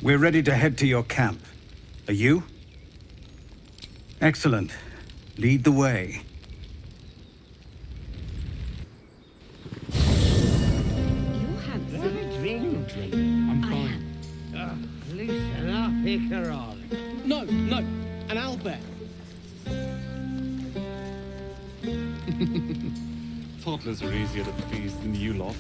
We're ready to head to your camp. Are you? Excellent. Lead the way. You have Have a drink. I'm fine. Listen up, Icaron. No, an owlbear. Toddlers are easier to please than you lot.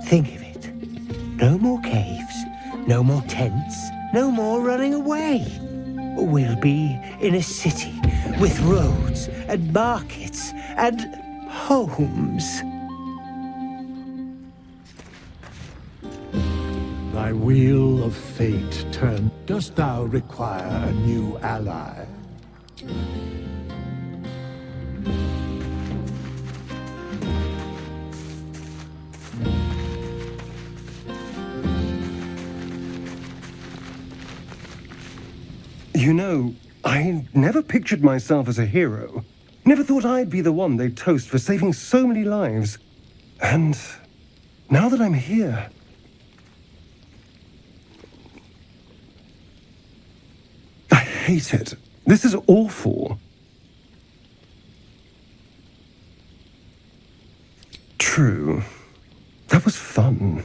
Think of it. No more caves, no more tents, no more running away. We'll be in a city with roads and markets and homes. Thy wheel of fate turn. Dost thou require a new ally? You know, I never pictured myself as a hero. Never thought I'd be the one they'd toast for saving so many lives. And now that I'm here... I hate it. This is awful. True. That was fun.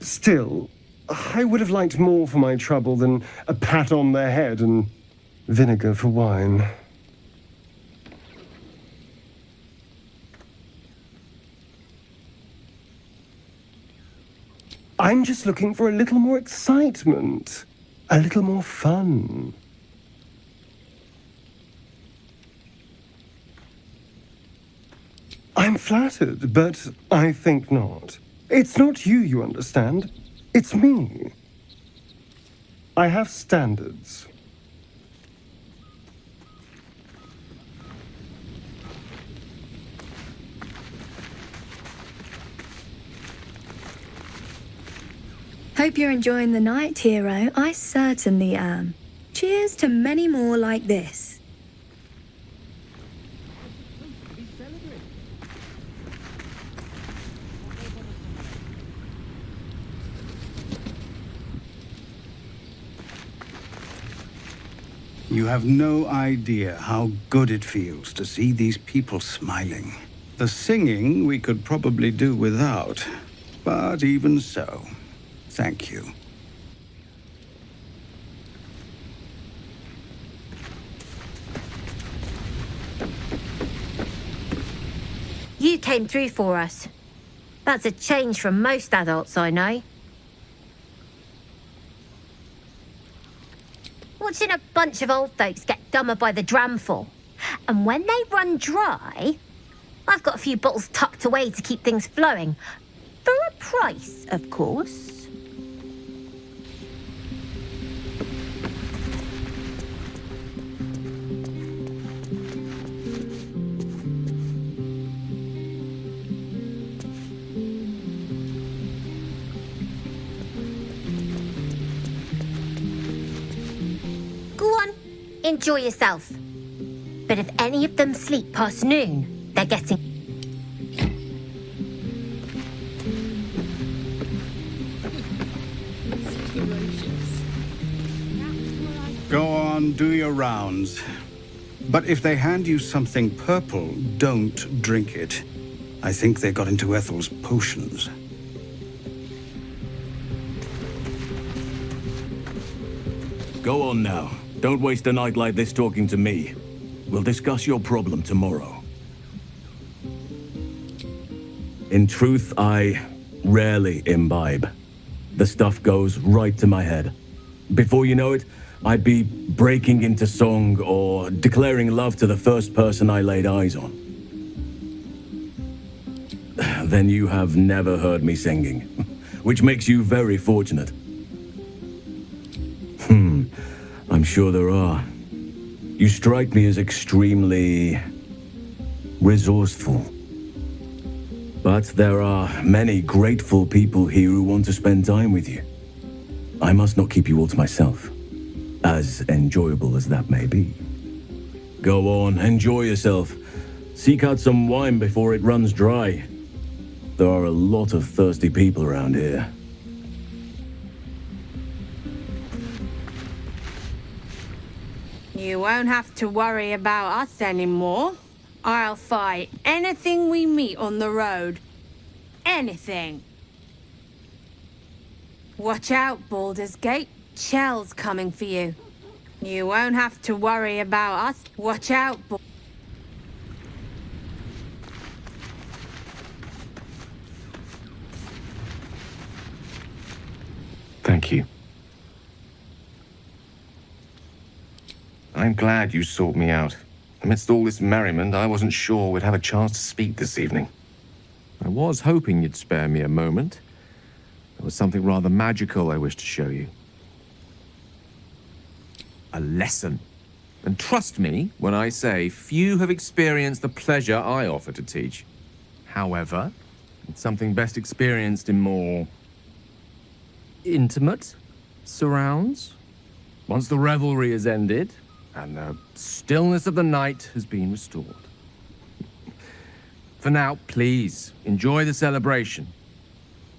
Still, I would have liked more for my trouble than a pat on the head and vinegar for wine. I'm just looking for a little more excitement, a little more fun. I'm flattered, but I think not. It's not you understand. It's me. I have standards. Hope you're enjoying the night, hero. I certainly am. Cheers to many more like this. You have no idea how good it feels to see these people smiling. The singing we could probably do without, but even so, thank you. You came through for us. That's a change from most adults I know. Watching a bunch of old folks get dumber by the dramful. And when they run dry, I've got a few bottles tucked away to keep things flowing. For a price, of course. Enjoy yourself. But if any of them sleep past noon, they're getting... Go on, do your rounds. But if they hand you something purple, don't drink it. I think they got into Ethel's potions. Go on now. Don't waste a night like this talking to me. We'll discuss your problem tomorrow. In truth, I rarely imbibe. The stuff goes right to my head. Before you know it, I'd be breaking into song or declaring love to the first person I laid eyes on. Then you have never heard me singing, which makes you very fortunate. I'm sure there are. You strike me as extremely resourceful. But there are many grateful people here who want to spend time with you. I must not keep you all to myself, as enjoyable as that may be. Go on, enjoy yourself. Seek out some wine before it runs dry. There are a lot of thirsty people around here. You won't have to worry about us anymore. I'll fight anything we meet on the road. Anything. Watch out, Baldur's Gate. Chell's coming for you. You won't have to worry about us. Watch out, Thank you. I'm glad you sought me out. Amidst all this merriment, I wasn't sure we'd have a chance to speak this evening. I was hoping you'd spare me a moment. There was something rather magical I wished to show you. A lesson. And trust me when I say few have experienced the pleasure I offer to teach. However, it's something best experienced in more intimate surrounds. Once the revelry is ended, and the stillness of the night has been restored. For now, please, enjoy the celebration.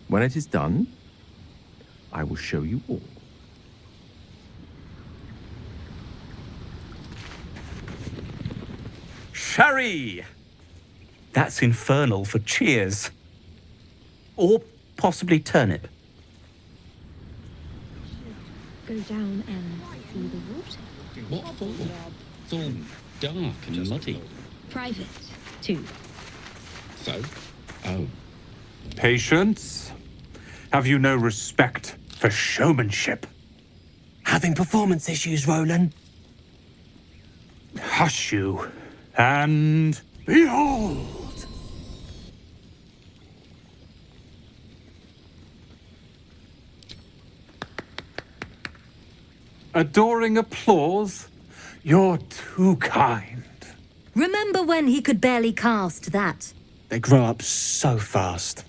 When it is done, I will show you all. Sherry! That's infernal for cheers. Or possibly turnip. Go down and see the water. What for? It's all dark and muddy. Private, too. So? Oh. Patience? Have you no respect for showmanship? Having performance issues, Roland? Hush you, and behold! Adoring applause? You're too kind. Remember when he could barely cast that? They grow up so fast.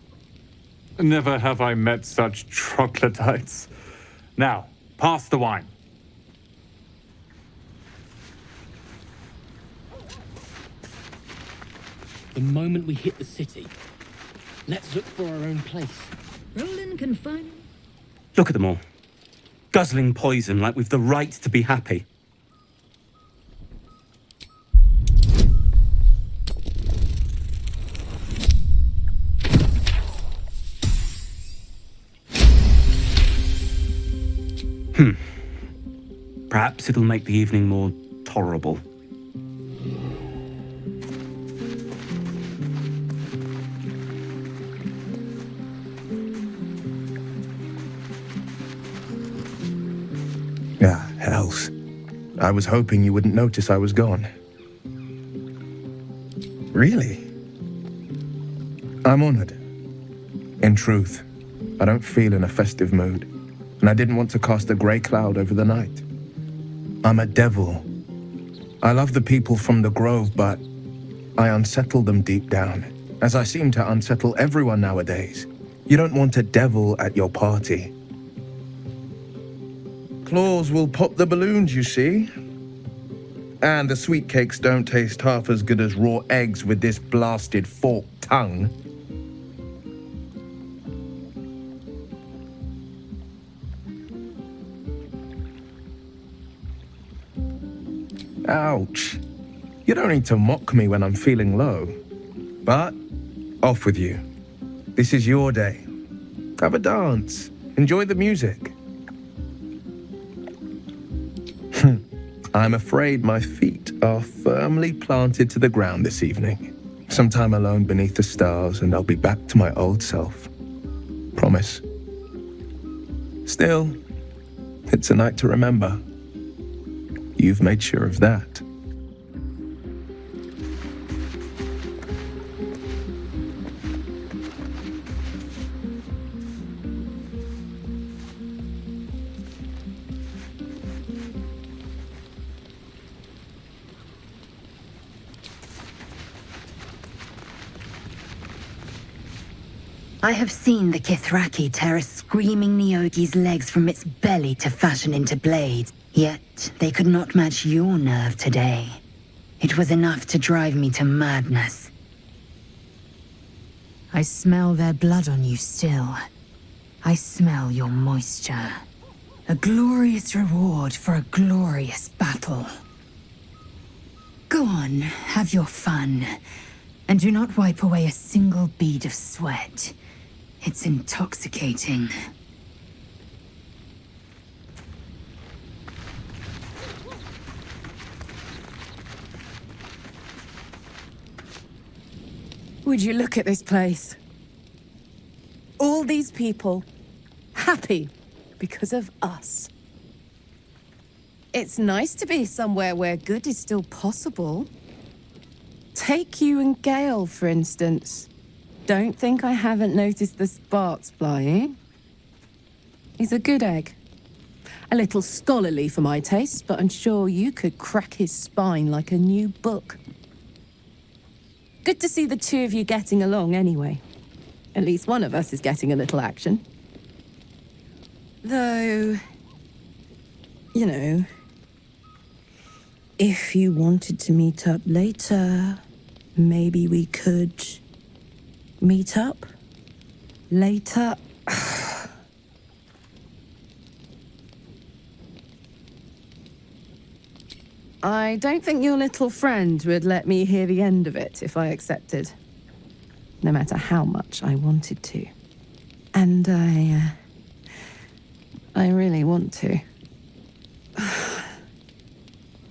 Never have I met such troglodytes. Now, pass the wine. The moment we hit the city, let's look for our own place. Roland can find... Look at them all. Guzzling poison like we've the right to be happy. Perhaps it'll make the evening more tolerable. Ah, hells. I was hoping you wouldn't notice I was gone. Really? I'm honored. In truth, I don't feel in a festive mood, and I didn't want to cast a grey cloud over the night. I'm a devil. I love the people from the Grove, but I unsettle them deep down, as I seem to unsettle everyone nowadays. You don't want a devil at your party. Claws will pop the balloons, you see. And the sweet cakes don't taste half as good as raw eggs with this blasted forked tongue. Ouch. You don't need to mock me when I'm feeling low. But, off with you. This is your day. Have a dance. Enjoy the music. I'm afraid my feet are firmly planted to the ground this evening. Some time alone beneath the stars and I'll be back to my old self. Promise. Still, it's a night to remember. You've made sure of that. I have seen the Kithraki tear a screaming Neogi's legs from its belly to fashion into blades, yet they could not match your nerve today. It was enough to drive me to madness. I smell their blood on you still. I smell your moisture. A glorious reward for a glorious battle. Go on, have your fun. And do not wipe away a single bead of sweat. It's intoxicating. Would you look at this place? All these people, happy because of us. It's nice to be somewhere where good is still possible. Take you and Gale, for instance. Don't think I haven't noticed the sparks flying. He's a good egg. A little scholarly for my taste, but I'm sure you could crack his spine like a new book. Good to see the two of you getting along anyway. At least one of us is getting a little action. Though, you know, if you wanted to meet up later, maybe we could meet up later. I don't think your little friend would let me hear the end of it if I accepted. No matter how much I wanted to. And I really want to.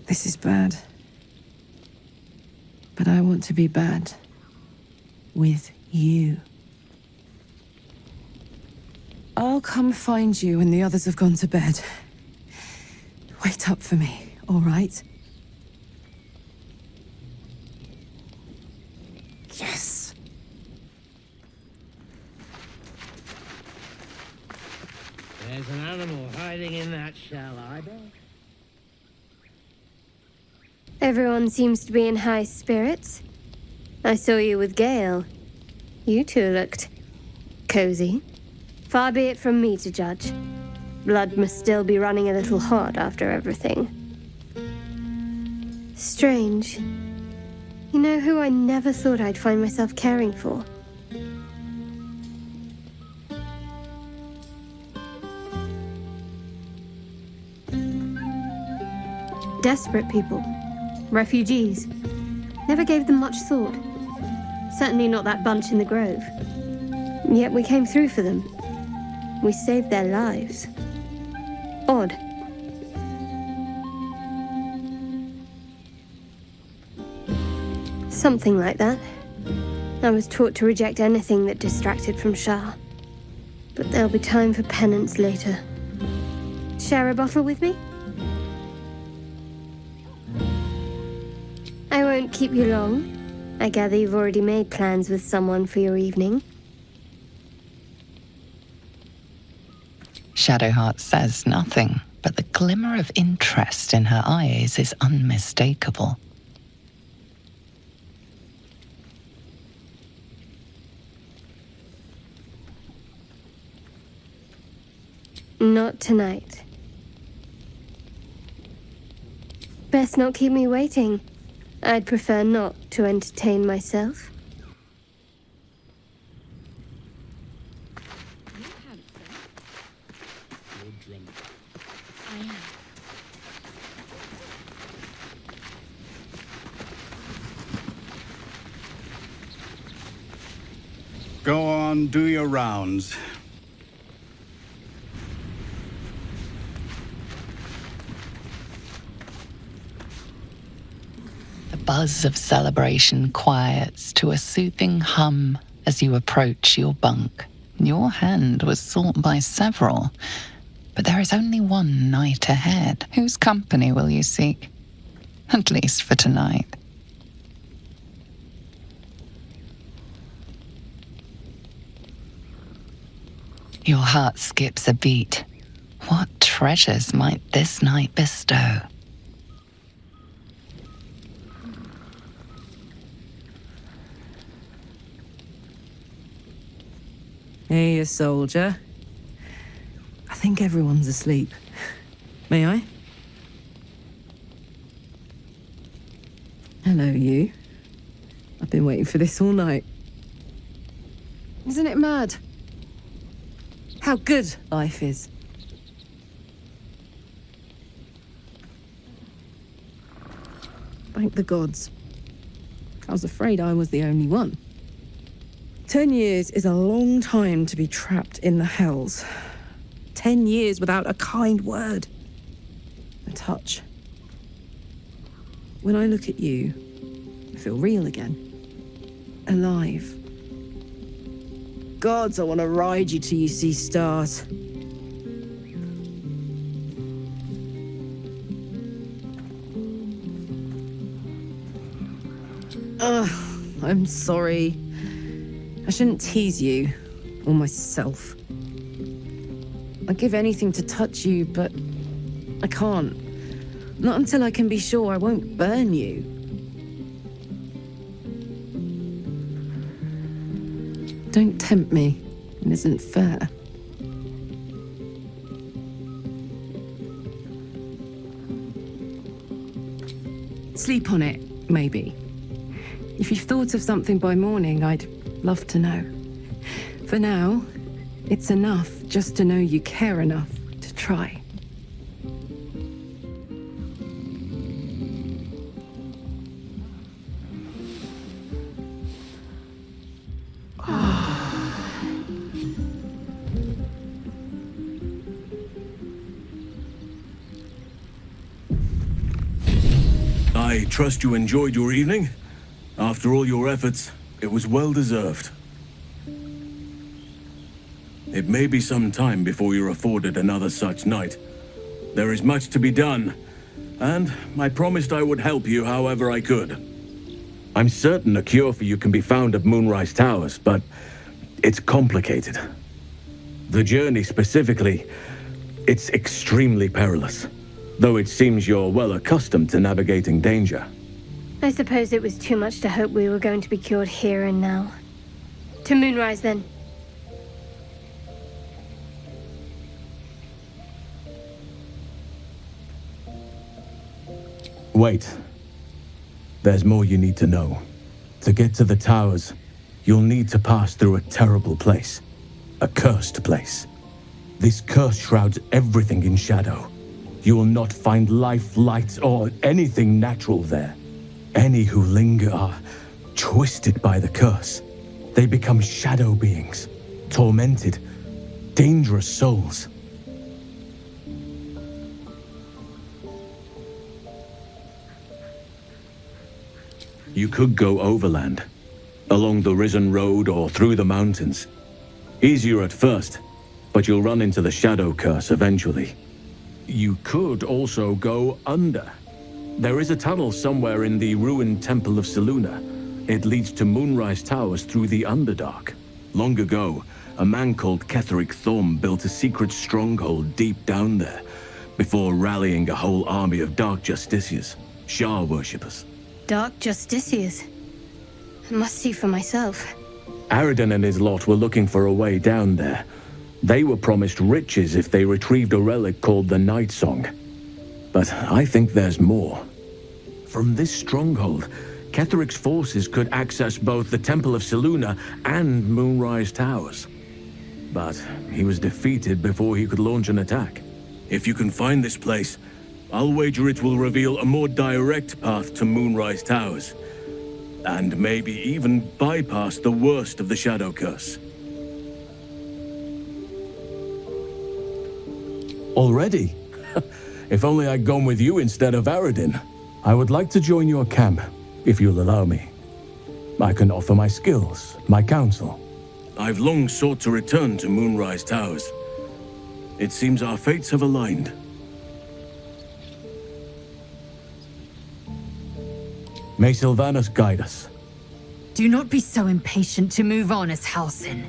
This is bad. But I want to be bad. With you. I'll come find you when the others have gone to bed. Wait up for me, all right? Yes! There's an animal hiding in that shell, I bet. Everyone seems to be in high spirits. I saw you with Gale. You two looked cozy. Far be it from me to judge. Blood must still be running a little hot after everything. Strange. You know who I never thought I'd find myself caring for? Desperate people. Refugees. Never gave them much thought. Certainly not that bunch in the grove. Yet we came through for them. We saved their lives. Odd. Something like that. I was taught to reject anything that distracted from Shah. But there'll be time for penance later. Share a bottle with me? I won't keep you long. I gather you've already made plans with someone for your evening. Shadowheart says nothing, but the glimmer of interest in her eyes is unmistakable. Not tonight. Best not keep me waiting. I'd prefer not to entertain myself. Go on, do your rounds. The buzz of celebration quiets to a soothing hum as you approach your bunk. Your hand was sought by several, but there is only one night ahead. Whose company will you seek? At least for tonight. Your heart skips a beat. What treasures might this night bestow? Hey, a soldier. I think everyone's asleep. May I? Hello, you. I've been waiting for this all night. Isn't it mad? How good life is. Thank the gods. I was afraid I was the only one. 10 years is a long time to be trapped in the hells. 10 years without a kind word, a touch. When I look at you, I feel real again. Alive. Gods, I want to ride you till you see stars. I'm sorry. I shouldn't tease you, or myself. I'd give anything to touch you, but I can't. Not until I can be sure I won't burn you. Don't tempt me. It isn't fair. Sleep on it, maybe. If you've thought of something by morning, I'd love to know. For now, it's enough just to know you care enough to try. I trust you enjoyed your evening. After all your efforts, it was well deserved. It may be some time before you're afforded another such night. There is much to be done, and I promised I would help you however I could. I'm certain a cure for you can be found at Moonrise Towers, but it's complicated. The journey specifically, it's extremely perilous, though it seems you're well accustomed to navigating danger. I suppose it was too much to hope we were going to be cured here and now. To Moonrise, then. Wait. There's more you need to know. To get to the towers, you'll need to pass through a terrible place. A cursed place. This curse shrouds everything in shadow. You will not find life, light, or anything natural there. Any who linger are twisted by the curse. They become shadow beings, tormented, dangerous souls. You could go overland, along the Risen Road or through the mountains. Easier at first, but you'll run into the shadow curse eventually. You could also go under. There is a tunnel somewhere in the ruined Temple of Selûne. It leads to Moonrise Towers through the Underdark. Long ago, a man called Ketheric Thorm built a secret stronghold deep down there, before rallying a whole army of Dark Justiciars, Shah worshippers. Dark Justiciars. I must see for myself. Aradin and his lot were looking for a way down there. They were promised riches if they retrieved a relic called the Night Song. But I think there's more. From this stronghold, Ketheric's forces could access both the Temple of Selûne and Moonrise Towers. But he was defeated before he could launch an attack. If you can find this place, I'll wager it will reveal a more direct path to Moonrise Towers. And maybe even bypass the worst of the Shadow Curse. Already? If only I'd gone with you instead of Aradin. I would like to join your camp, if you'll allow me. I can offer my skills, my counsel. I've long sought to return to Moonrise Towers. It seems our fates have aligned. May Sylvanas guide us. Do not be so impatient to move on as Halsin.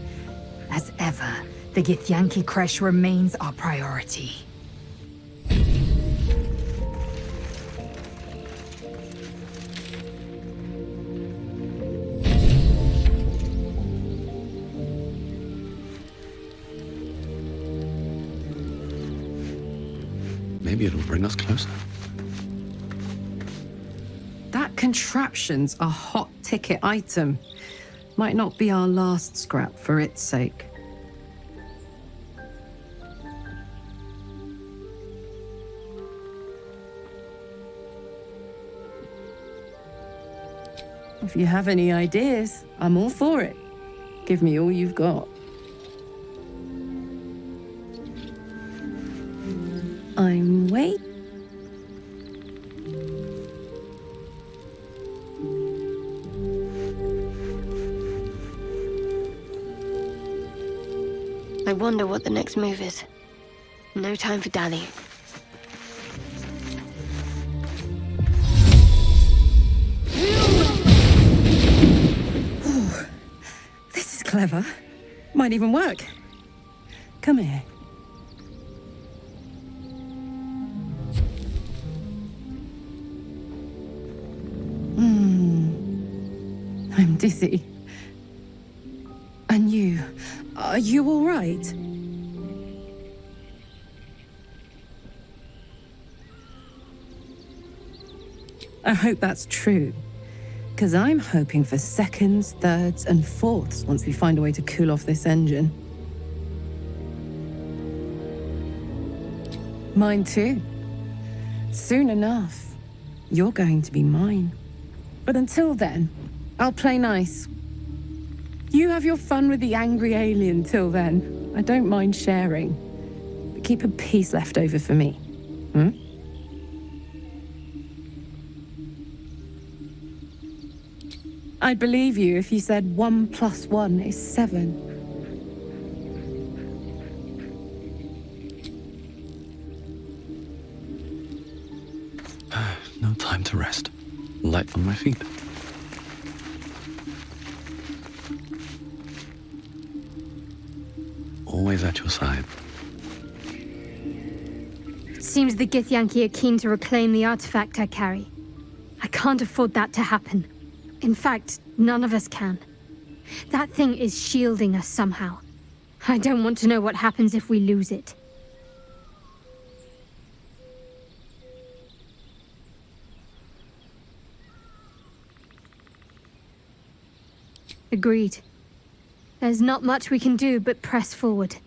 As ever, the Githyanki Kresh remains our priority. Maybe it'll bring us closer. That contraption's a hot ticket item. might not be our last scrap for its sake. If you have any ideas, I'm all for it. Give me all you've got. I'm waiting. I wonder what the next move is. No time for dallying. Oh, this is clever. Might even work. Come here. I'm dizzy. And you? Are you all right? I hope that's true. Because I'm hoping for seconds, thirds, and fourths once we find a way to cool off this engine. Mine too. Soon enough, you're going to be mine. But until then, I'll play nice. You have your fun with the angry alien till then. I don't mind sharing. But keep a piece left over for me. Hmm? I'd believe you if you said 1 + 1 is 7. No time to rest. Light on my feet. Always at your side. Seems the Githyanki are keen to reclaim the artifact I carry. I can't afford that to happen. In fact, none of us can. That thing is shielding us somehow. I don't want to know what happens if we lose it. Agreed. There's not much we can do but press forward.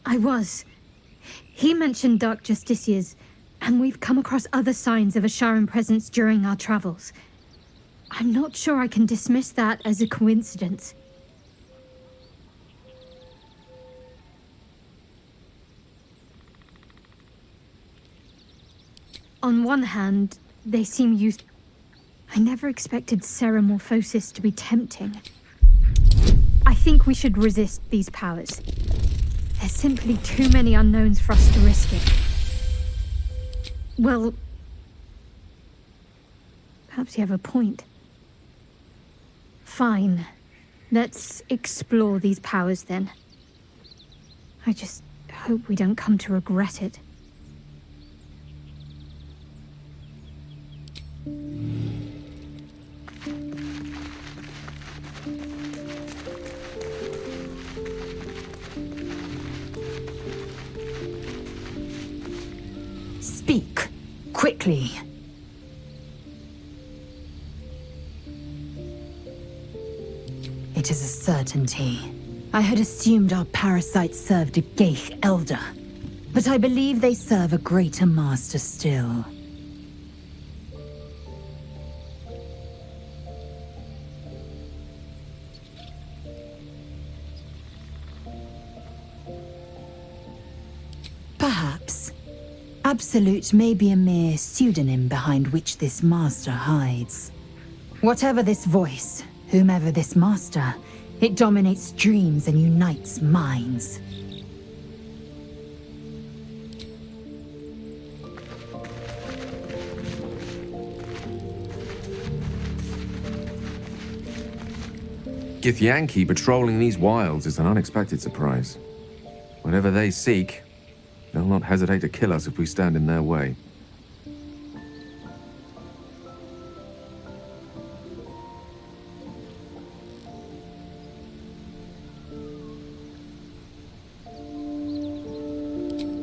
I was. He mentioned Dark Justiciars, and we've come across other signs of a Sharan presence during our travels. I'm not sure I can dismiss that as a coincidence. On one hand, they seem used. I never expected ceramorphosis to be tempting. I think we should resist these powers. There's simply too many unknowns for us to risk it. Well, perhaps you have a point. Fine. Let's explore these powers then. I just hope we don't come to regret it. Speak, quickly. It is a certainty. I had assumed our parasites served a Geich elder, but I believe they serve a greater master still. Perhaps. Absolute may be a mere pseudonym behind which this master hides. Whatever this voice, whomever this master, it dominates dreams and unites minds. Githyanki patrolling these wilds is an unexpected surprise. Whatever they seek, they'll not hesitate to kill us if we stand in their way.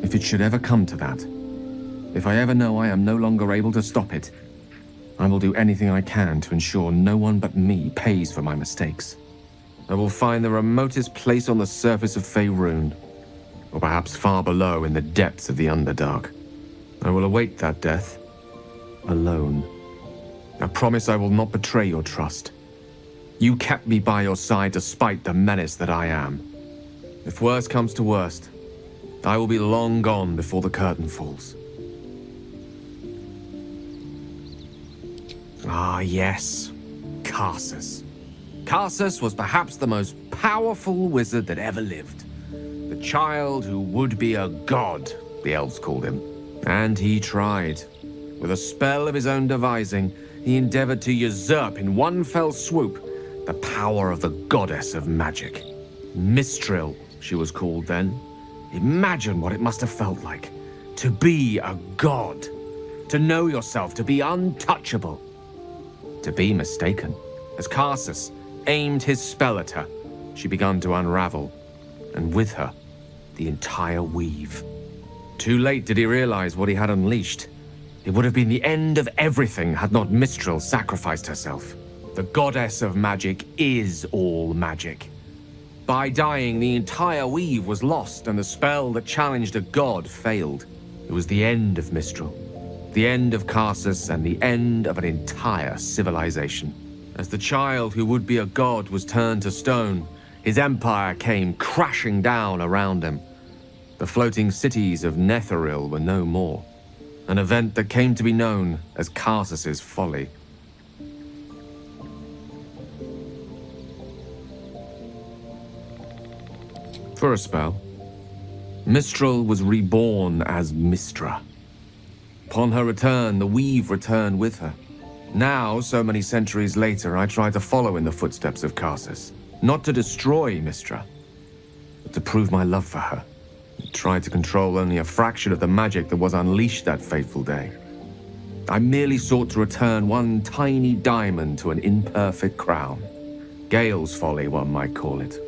If it should ever come to that, if I ever know I am no longer able to stop it, I will do anything I can to ensure no one but me pays for my mistakes. I will find the remotest place on the surface of Faerun, or perhaps far below in the depths of the Underdark. I will await that death, alone. I promise I will not betray your trust. You kept me by your side despite the menace that I am. If worst comes to worst, I will be long gone before the curtain falls. Ah, yes. Karsus. Karsus was perhaps the most powerful wizard that ever lived. The child who would be a god, the elves called him. And he tried. With a spell of his own devising, he endeavored to usurp in one fell swoop the power of the goddess of magic. Mistral, she was called then. Imagine what it must have felt like. To be a god. To know yourself, to be untouchable. To be mistaken. As Karsus aimed his spell at her, she began to unravel, and with her, the entire weave. Too late did he realize what he had unleashed. It would have been the end of everything had not Mistral sacrificed herself. The goddess of magic is all magic. By dying, the entire weave was lost, and the spell that challenged a god failed. It was the end of Mistral, the end of Karsus, and the end of an entire civilization. As the child who would be a god was turned to stone, his empire came crashing down around him. The floating cities of Netheril were no more, an event that came to be known as Karsus's folly. For a spell, Mistral was reborn as Mistra. Upon her return, the weave returned with her. Now, so many centuries later, I try to follow in the footsteps of Karsus. Not to destroy Mistra, but to prove my love for her. I tried to control only a fraction of the magic that was unleashed that fateful day. I merely sought to return one tiny diamond to an imperfect crown. Gale's folly, one might call it.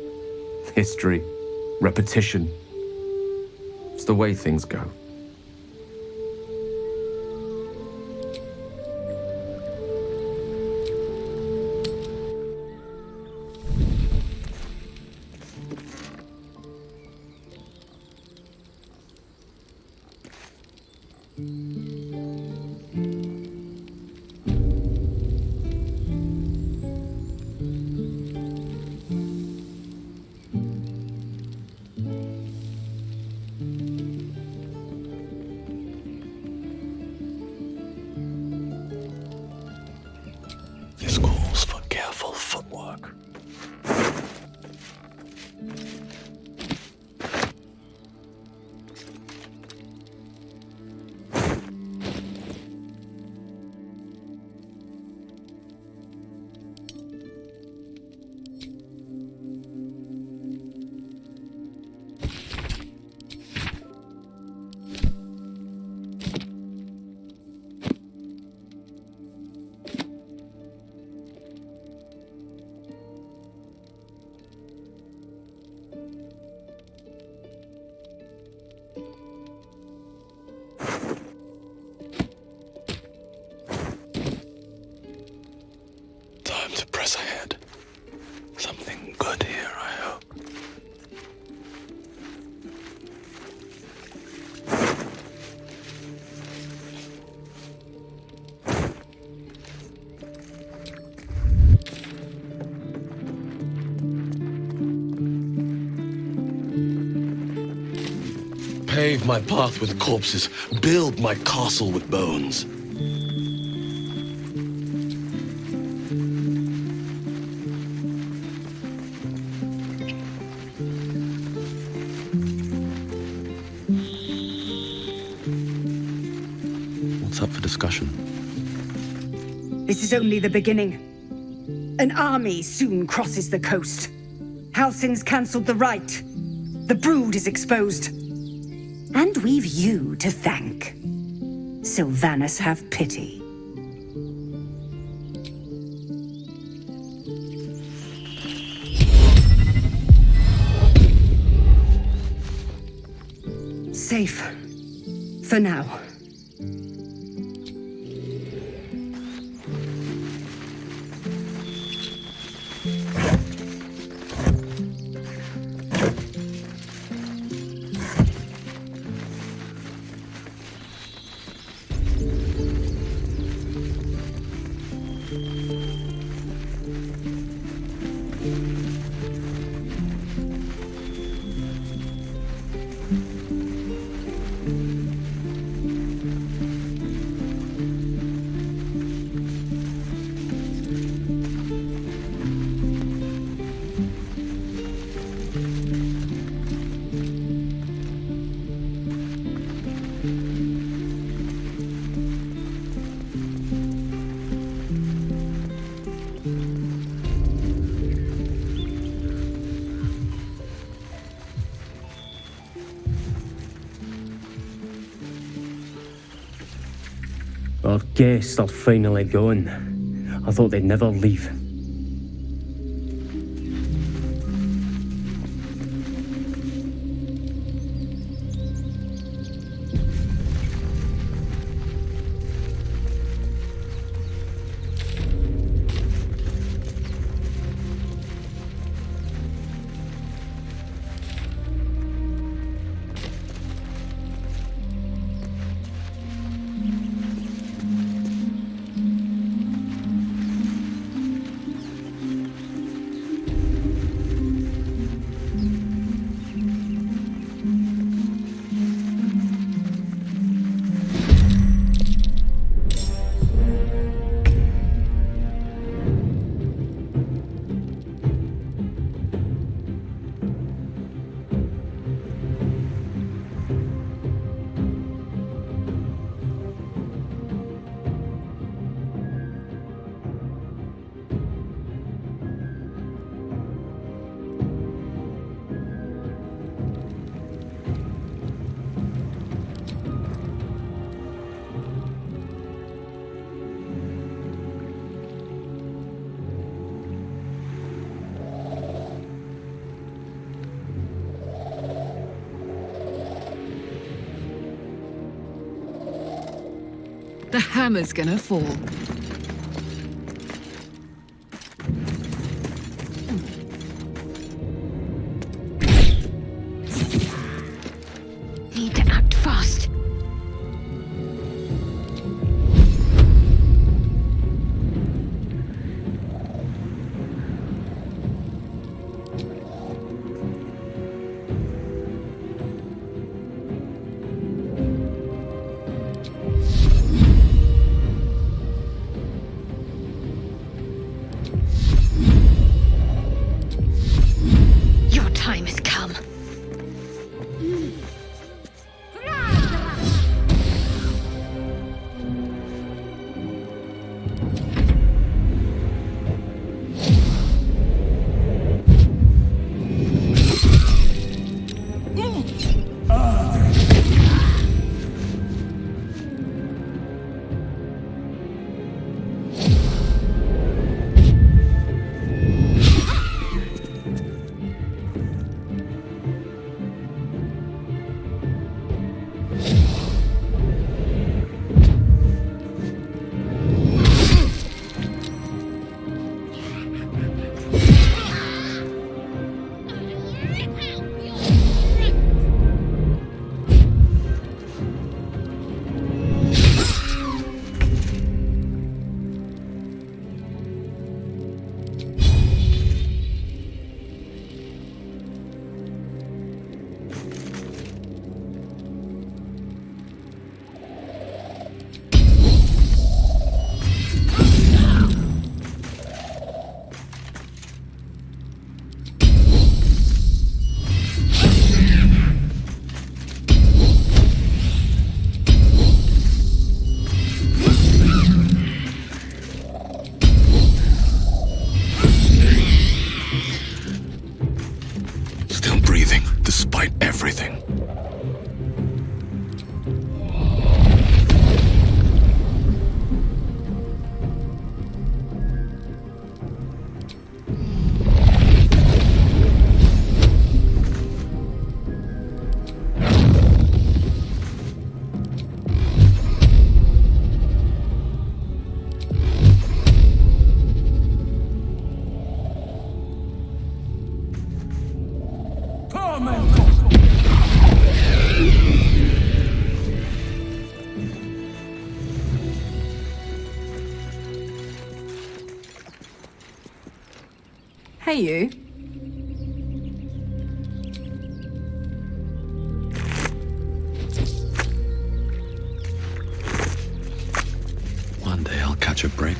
History, repetition. It's the way things go. This calls for careful footwork. Time to press ahead. Something good here, I hope. Pave my path with corpses, build my castle with bones. What's up for discussion? This is only the beginning. An army soon crosses the coast. Halsin's cancelled the rite. The brood is exposed. And we've you to thank. Sylvanus have pity. safe. For now. Our guests are finally gone. I thought they'd never leave. The hammer's gonna fall. Need to act fast. Your time has come. Hey, you. One day I'll catch a break.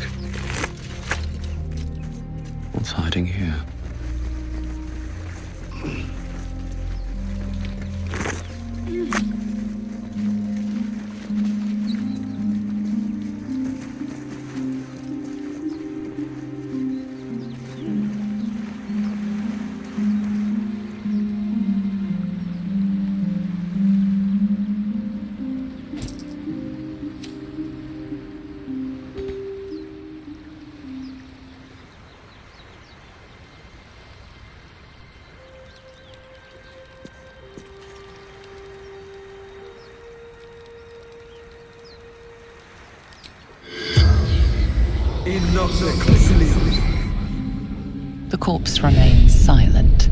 What's hiding here? The corpse remains silent.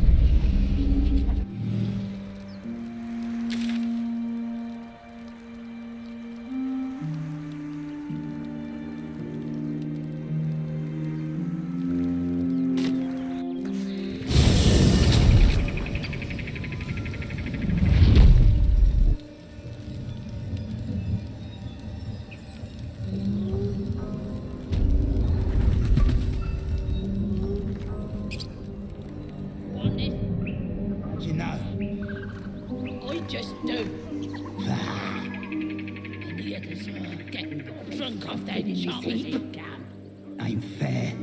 You know, I just do. And the others are getting drunk off their sharp as you can. Ain't fair.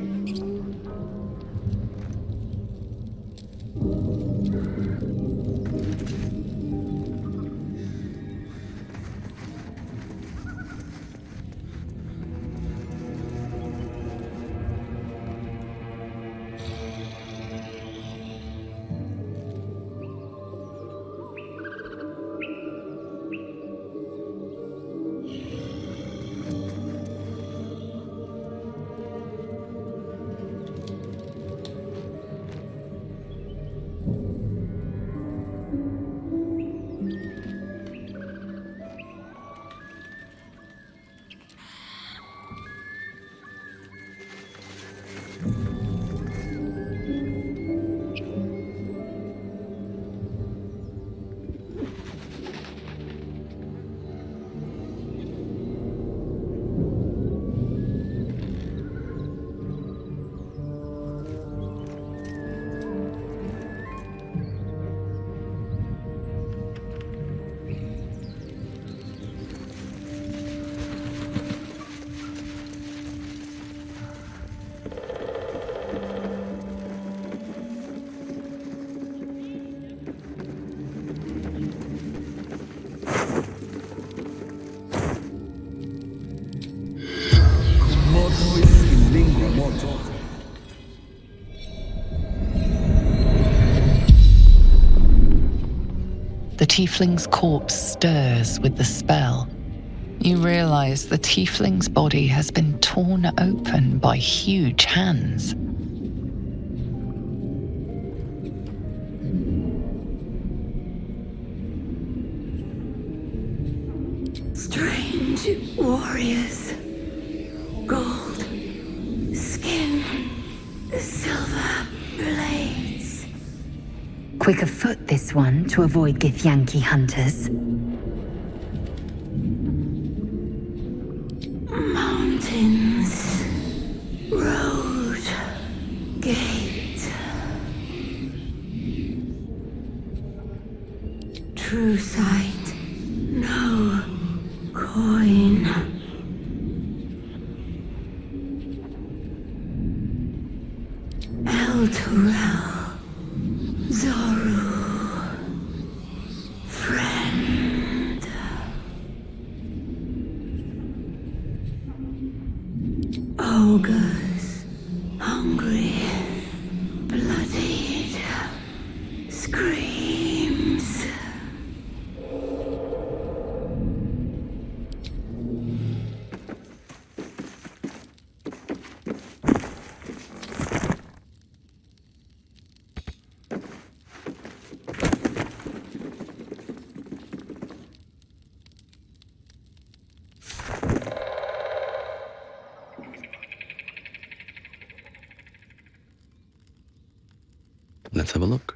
The tiefling's corpse stirs with the spell. You realize the tiefling's body has been torn open by huge hands. Strange warriors. Gold skin, silver blades. Quick of foot, this one, to avoid Githyanki hunters. Mountains, road, gate. True sight, no coin. El Turel, Zoru, friend. Ogres, hungry, bloodied, screams. have a look.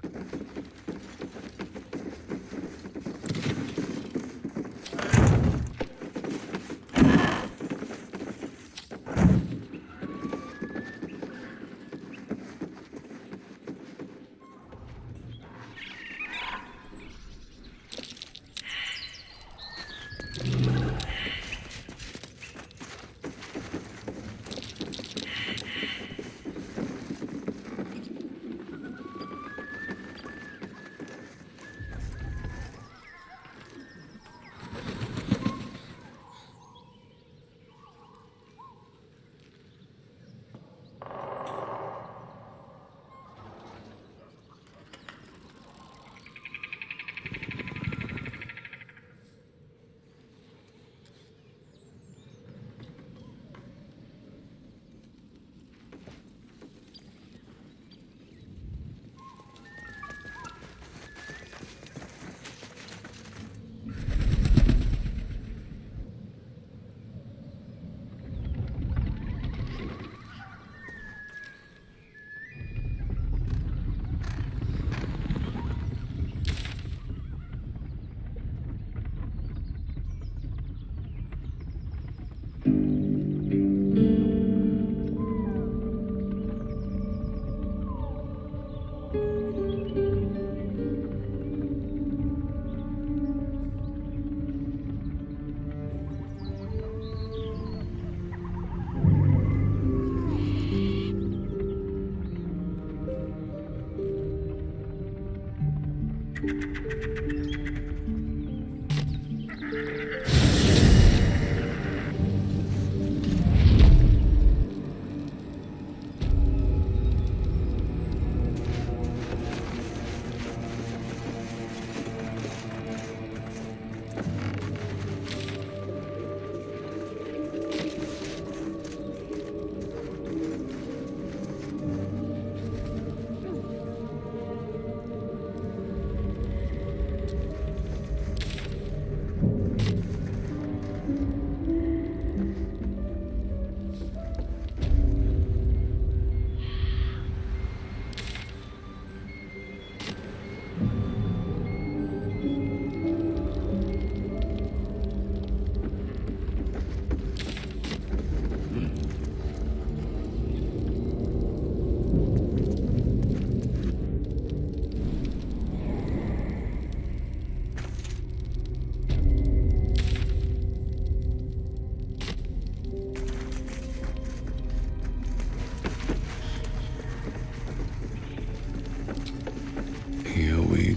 Here we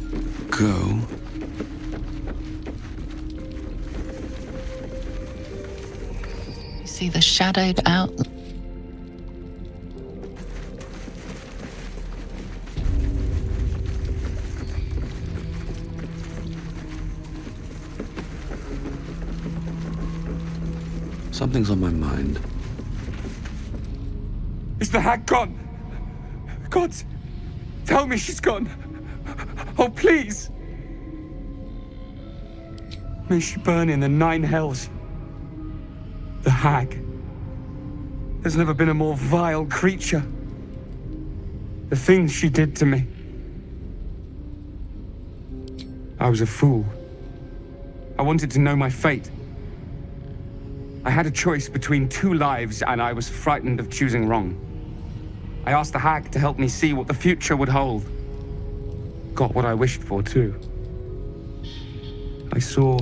go. You see the shadowed outline. Something's on my mind. Is the hag gone? God, tell me she's gone. Oh, please. May she burn in the 9 hells. The hag. There's never been a more vile creature. The things she did to me. I was a fool. I wanted to know my fate. I had a choice between 2 lives, and I was frightened of choosing wrong. I asked the hag to help me see what the future would hold. Got what I wished for, too. I saw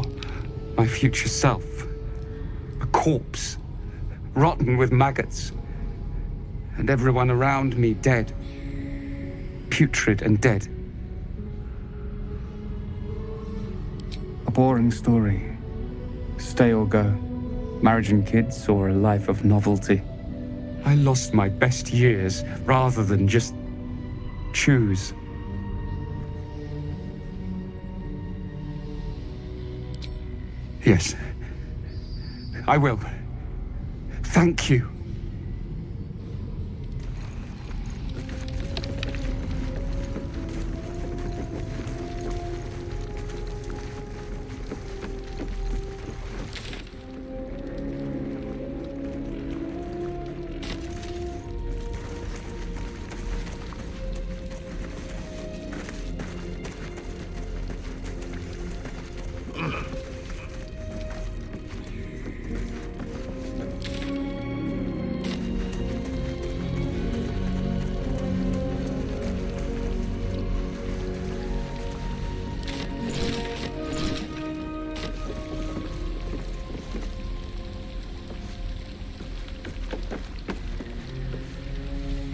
my future self. A corpse, rotten with maggots. And everyone around me dead. Putrid and dead. A boring story. Stay or go. Marriage and kids, or a life of novelty. I lost my best years rather than just choose. Yes, I will. Thank you.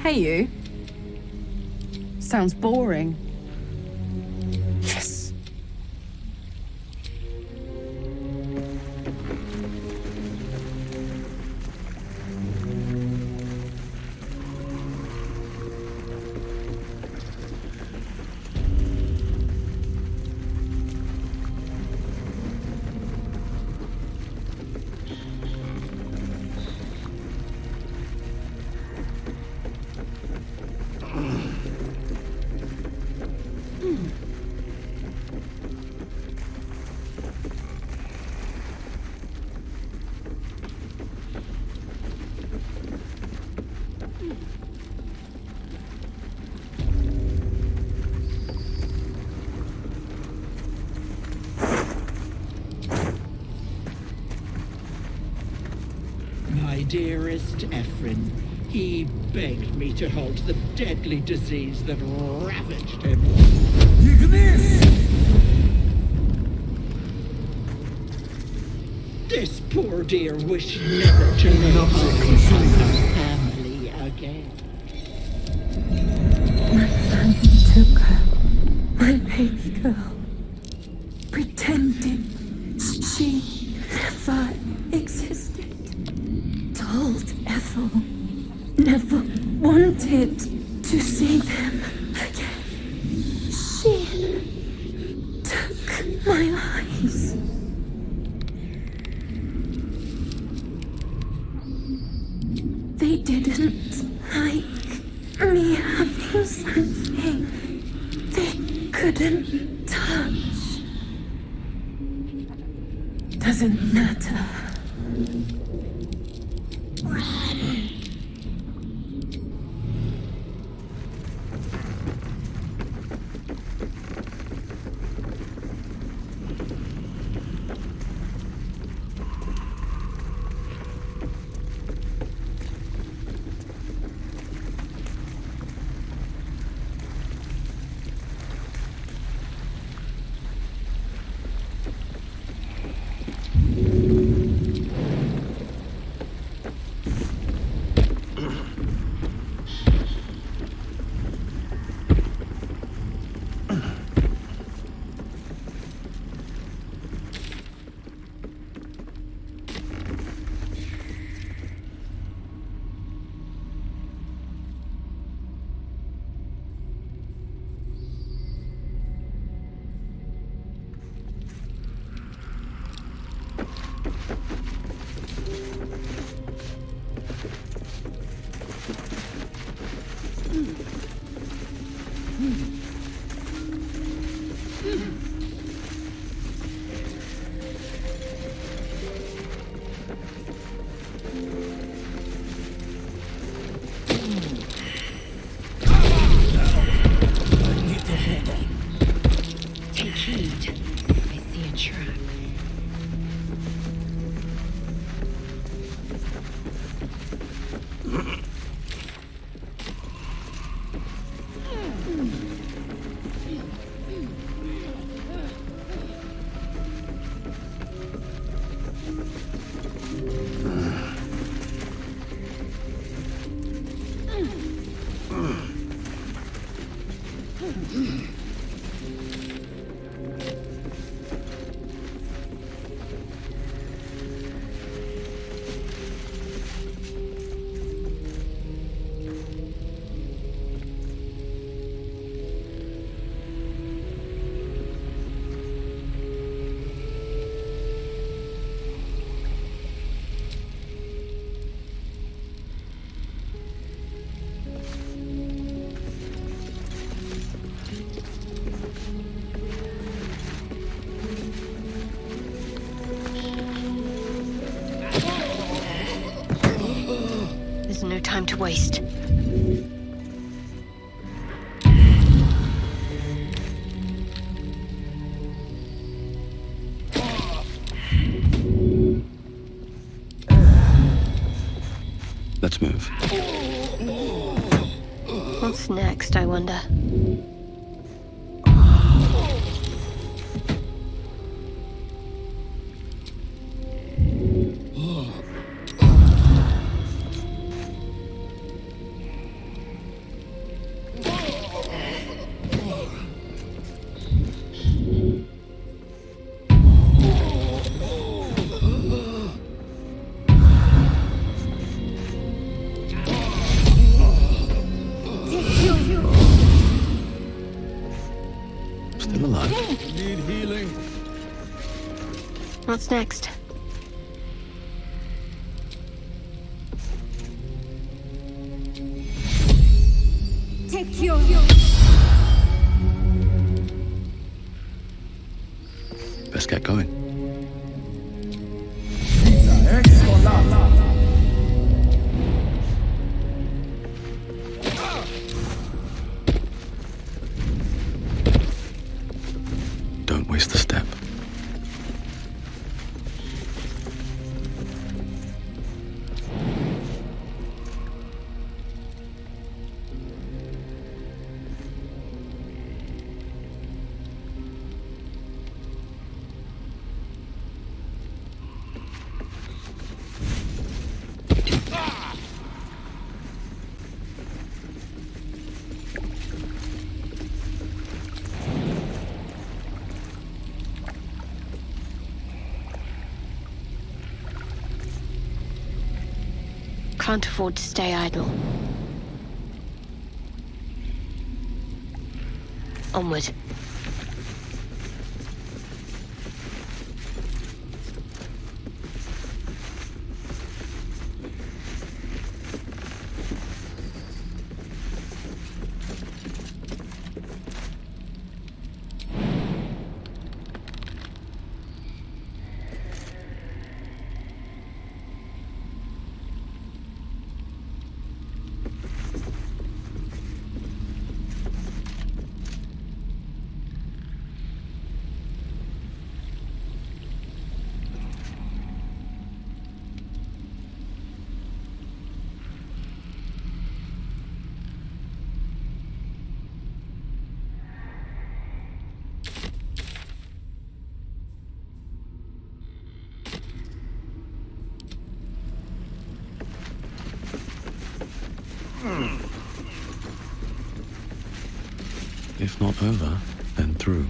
pay you? Sounds boring. Yes. My dearest Ephraim, he begged me to halt the deadly disease that ravaged him. This poor dear wished never to lay eyes on her family again. My family took her, my baby girl, pretended she never existed. Told Ethel never wanted to see them again. She took my eyes. They didn't like me having something they couldn't touch. Doesn't matter. Take heed. I see a trap. There's no time to waste. Let's move. What's next, I wonder? What's next? Take your... Best get going. Don't waste a step. Can't afford to stay idle. Onward. If not over, then through.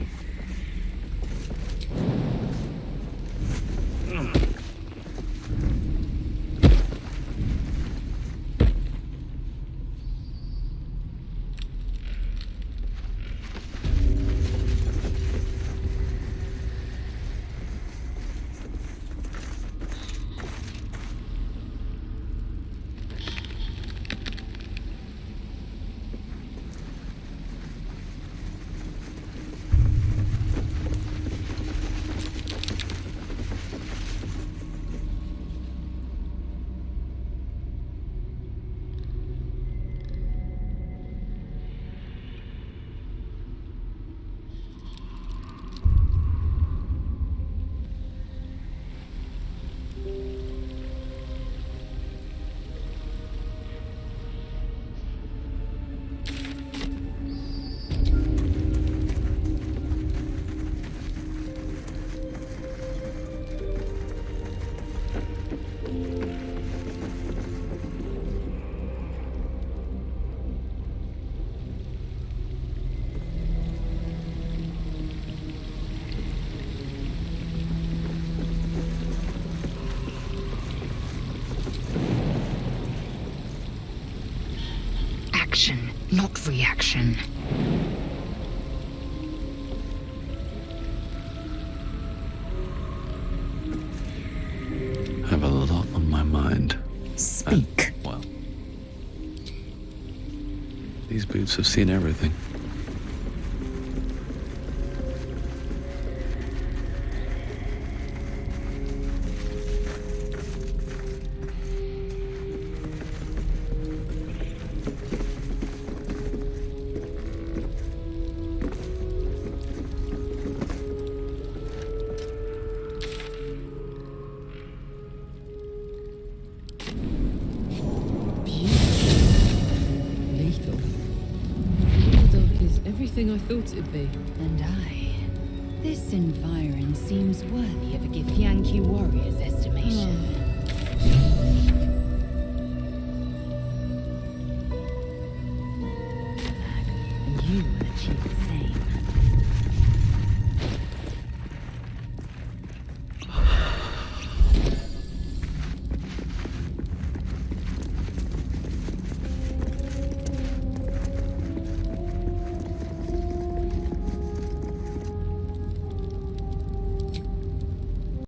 Action, not reaction. Have a lot on my mind. Speak. Well, these boots have seen everything. Everything I thought it'd be. And this environ seems worthy of a Githyanki warrior's estimation.